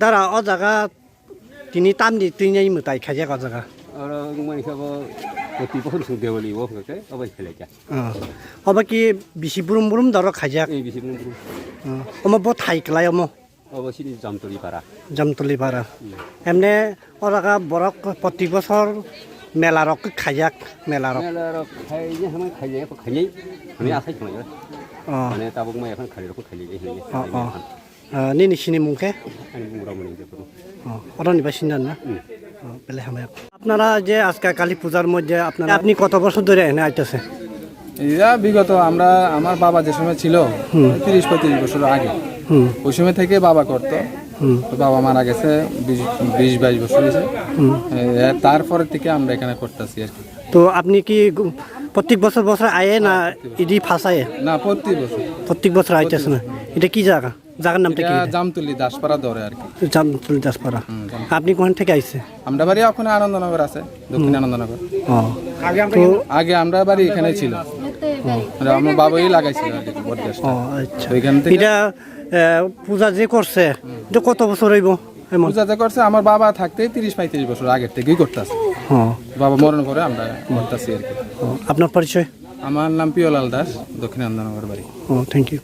দাঁড়া ও জায়গা তিনি তামনি তুই মোটাই খাইছে ক জায়গা অবা কি বেশি বুরুম বুরুম ধর খাইজাক অমা বহুত হাইকলাই অম জামতলি পাড়া এমনি ও জায়গা বরক প্রতি বছর মেলা রক খাইজাক মেলা রক নিনি সিনি মুখে অরনিবা সিনান না বেলে হামায় আপনারা যে আজকে কালী পূজার মধ্যে আপনারা আপনি কত বছর ধরে এনে আইতেছে এরা বিগত আমার বাবা যে সময় ছিল 30-35 বছর আগে ওই সময় থেকে বাবা করতো বাবা মারা গেছে 20-22 বছর হয়েছে তারপরে থেকে আমরা এখানে করতেছি আর কি। তো আপনি কি প্রত্যেক বছর বছর আয়ে না ইডি ফাঁসায় না প্রত্যেক বছর আইতেছে না এটা কি জায়গা জায়গার নামটা কি জামতলি দাসপাড়া ধরে আর কি জামতলি দাসপাড়া আপনি কোন থেকে আইছে আমরা বাড়ি ওখানে আনন্দনগর আছে দক্ষিণ আনন্দনগর আগে আমরা বাড়ি এখানে ছিল আমার বাবাই লাগাইছিল আর কি বটগাছটা আচ্ছা ওইখান থেকে এটা পূজা যে করছে এটা কত বছর হইব পূজা যে করছে আমার বাবা থাকতে 30-35 বছর আগের থেকেই করতেছে বাবা মরণ করে আমরা করতেছি আর কি। আপনার পরিচয় আমার নাম পিয়লাল দাস দক্ষিণ আনন্দনগর বাড়ি। Thank you.